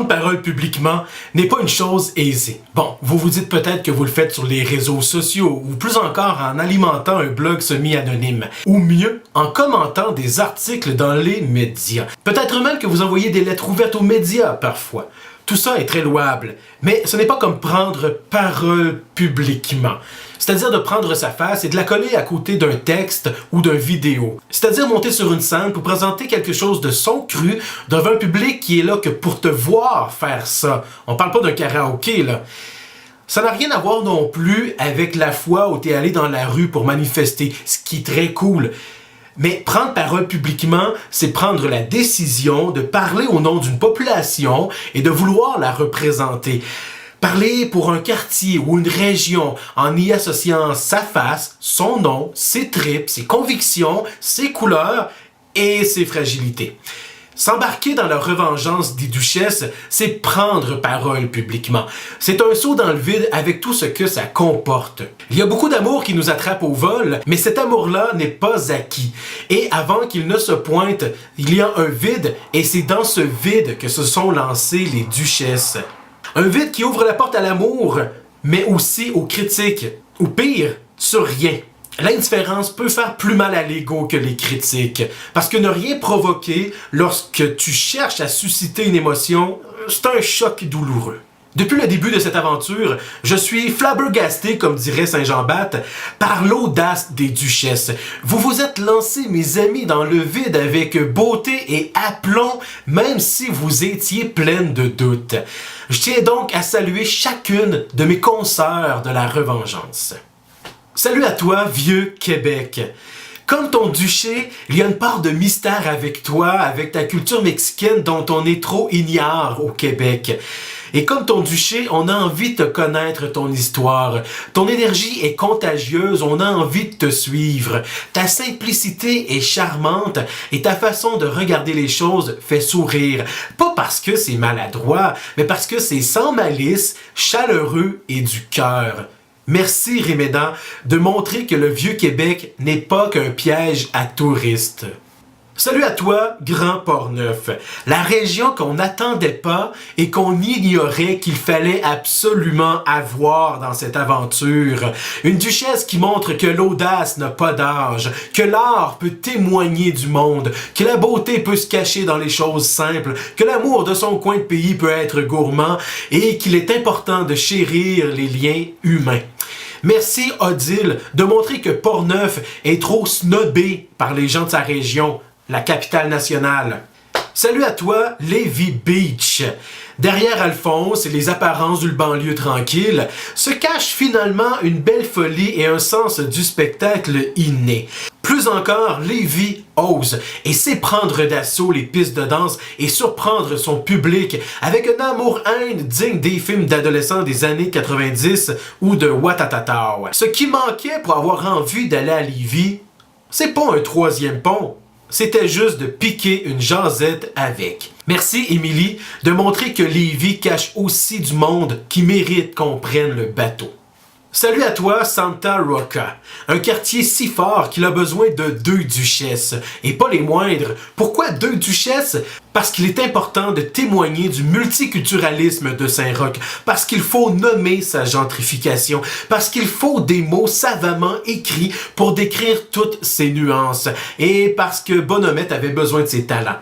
Prendre parole publiquement n'est pas une chose aisée. Bon, vous vous dites peut-être que vous le faites sur les réseaux sociaux, ou plus encore en alimentant un blog semi-anonyme, ou mieux, en commentant des articles dans les médias. Peut-être même que vous envoyez des lettres ouvertes aux médias parfois. Tout ça est très louable, mais ce n'est pas comme prendre parole publiquement. C'est-à-dire de prendre sa face et de la coller à côté d'un texte ou d'une vidéo. C'est-à-dire monter sur une scène pour présenter quelque chose de son cru devant un public qui est là que pour te voir faire ça. On parle pas d'un karaoké, là. Ça n'a rien à voir non plus avec la fois où tu es allé dans la rue pour manifester, ce qui est très cool. Mais prendre parole publiquement, c'est prendre la décision de parler au nom d'une population et de vouloir la représenter. Parler pour un quartier ou une région en y associant sa face, son nom, ses tripes, ses convictions, ses couleurs et ses fragilités. S'embarquer dans la revengeance des duchesses, c'est prendre parole publiquement. C'est un saut dans le vide avec tout ce que ça comporte. Il y a beaucoup d'amour qui nous attrape au vol, mais cet amour-là n'est pas acquis. Et avant qu'il ne se pointe, il y a un vide, et c'est dans ce vide que se sont lancées les duchesses. Un vide qui ouvre la porte à l'amour, mais aussi aux critiques, ou pire, sur rien. L'indifférence peut faire plus mal à l'ego que les critiques, parce que ne rien provoquer lorsque tu cherches à susciter une émotion, c'est un choc douloureux. Depuis le début de cette aventure, je suis flabbergasté, comme dirait Saint-Jean-Baptiste, par l'audace des duchesses. Vous vous êtes lancés, mes amis, dans le vide avec beauté et aplomb, même si vous étiez pleines de doutes. Je tiens donc à saluer chacune de mes consoeurs de la revengeance. Salut à toi, vieux Québec! Comme ton duché, il y a une part de mystère avec toi, avec ta culture mexicaine dont on est trop ignare au Québec. Et comme ton duché, on a envie de connaître ton histoire. Ton énergie est contagieuse, on a envie de te suivre. Ta simplicité est charmante et ta façon de regarder les choses fait sourire. Pas parce que c'est maladroit, mais parce que c'est sans malice, chaleureux et du cœur. Merci Rémédan de montrer que le Vieux-Québec n'est pas qu'un piège à touristes. Salut à toi, Grand Portneuf, la région qu'on n'attendait pas et qu'on ignorait qu'il fallait absolument avoir dans cette aventure. Une duchesse qui montre que l'audace n'a pas d'âge, que l'art peut témoigner du monde, que la beauté peut se cacher dans les choses simples, que l'amour de son coin de pays peut être gourmand et qu'il est important de chérir les liens humains. Merci Odile de montrer que Portneuf est trop snobé par les gens de sa région, la capitale nationale. Salut à toi, Lévis Beach. Derrière Alphonse et les apparences d'une banlieue tranquille, se cache finalement une belle folie et un sens du spectacle inné. Plus encore, Lévis ose et sait prendre d'assaut les pistes de danse et surprendre son public avec un amour-haine digne des films d'adolescents des années 90 ou de Watatatao. Ce qui manquait pour avoir envie d'aller à Lévis, c'est pas un troisième pont. C'était juste de piquer une jasette avec. Merci, Émilie, de montrer que Lévis cache aussi du monde qui mérite qu'on prenne le bateau. Salut à toi, Santa Roca, un quartier si fort qu'il a besoin de 2 duchesses, et pas les moindres. Pourquoi 2 duchesses? Parce qu'il est important de témoigner du multiculturalisme de Saint-Roch, parce qu'il faut nommer sa gentrification, parce qu'il faut des mots savamment écrits pour décrire toutes ces nuances, et parce que Bonhomette avait besoin de ses talents.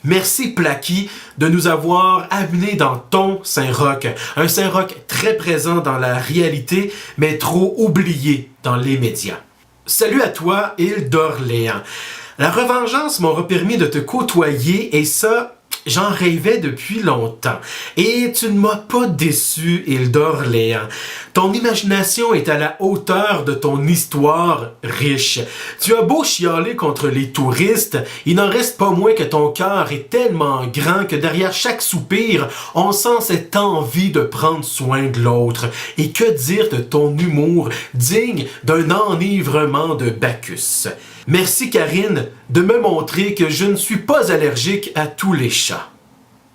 Merci Plaquis de nous avoir amenés dans ton Saint-Roch, un Saint-Roch très présent dans la réalité, mais trop oublié dans les médias. Salut à toi, île d'Orléans. La revengeance m'aura permis de te côtoyer et ça, j'en rêvais depuis longtemps. Et tu ne m'as pas déçu, île d'Orléans. Ton imagination est à la hauteur de ton histoire riche. Tu as beau chialer contre les touristes, il n'en reste pas moins que ton cœur est tellement grand que derrière chaque soupir, on sent cette envie de prendre soin de l'autre. Et que dire de ton humour digne d'un enivrement de Bacchus. Merci Karine de me montrer que je ne suis pas allergique à tous les chats.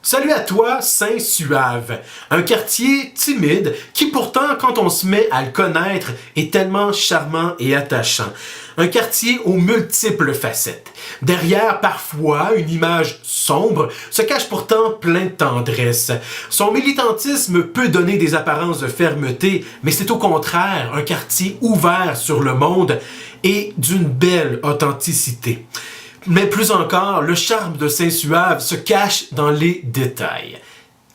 Salut à toi, Saint-Suave, un quartier timide qui pourtant, quand on se met à le connaître, est tellement charmant et attachant. Un quartier aux multiples facettes. Derrière, parfois, une image sombre se cache pourtant plein de tendresse. Son militantisme peut donner des apparences de fermeté, mais c'est au contraire un quartier ouvert sur le monde et d'une belle authenticité. Mais plus encore, le charme de Saint-Suave se cache dans les détails.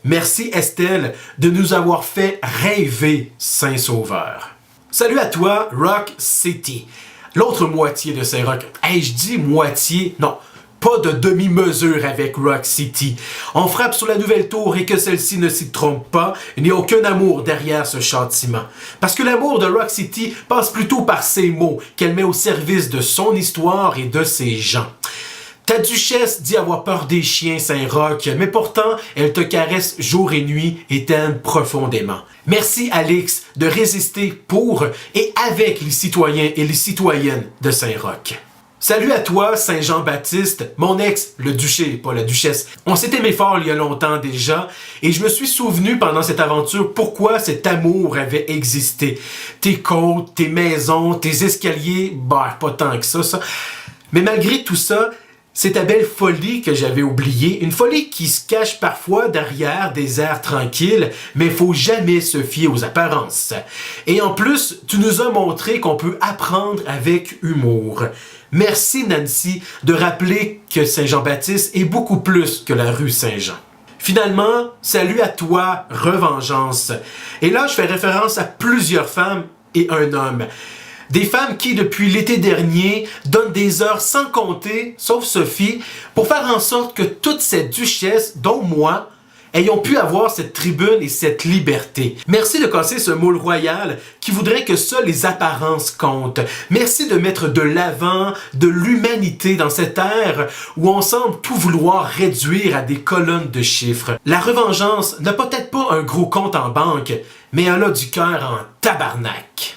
Merci Estelle de nous avoir fait rêver Saint-Sauveur. Salut à toi, Rock City. L'autre moitié de Saint-Roch. Hey, je dis moitié, non. Pas de demi-mesure avec Rock City. On frappe sur la nouvelle tour et que celle-ci ne s'y trompe pas, il n'y a aucun amour derrière ce châtiment. Parce que l'amour de Rock City passe plutôt par ses mots qu'elle met au service de son histoire et de ses gens. Ta duchesse dit avoir peur des chiens, Saint-Roch, mais pourtant, elle te caresse jour et nuit et t'aime profondément. Merci, Alix, de résister pour et avec les citoyens et les citoyennes de Saint-Roch. Salut à toi, Saint-Jean-Baptiste, mon ex, le duché, pas la duchesse. On s'est aimé fort il y a longtemps déjà, et je me suis souvenu pendant cette aventure pourquoi cet amour avait existé. Tes côtes, tes maisons, tes escaliers, bah, pas tant que ça. Mais malgré tout ça, c'est ta belle folie que j'avais oubliée, une folie qui se cache parfois derrière des airs tranquilles, mais il faut jamais se fier aux apparences. Et en plus, tu nous as montré qu'on peut apprendre avec humour. Merci Nancy de rappeler que Saint-Jean-Baptiste est beaucoup plus que la rue Saint-Jean. Finalement, salut à toi, Revengeance. Et là, je fais référence à plusieurs femmes et un homme. Des femmes qui, depuis l'été dernier, donnent des heures sans compter, sauf Sophie, pour faire en sorte que toute cette duchesse, dont moi, ayons pu avoir cette tribune et cette liberté. Merci de casser ce moule royal qui voudrait que seules les apparences comptent. Merci de mettre de l'avant de l'humanité dans cette ère où on semble tout vouloir réduire à des colonnes de chiffres. La Revengeance n'a peut-être pas un gros compte en banque, mais elle a du cœur en tabarnak.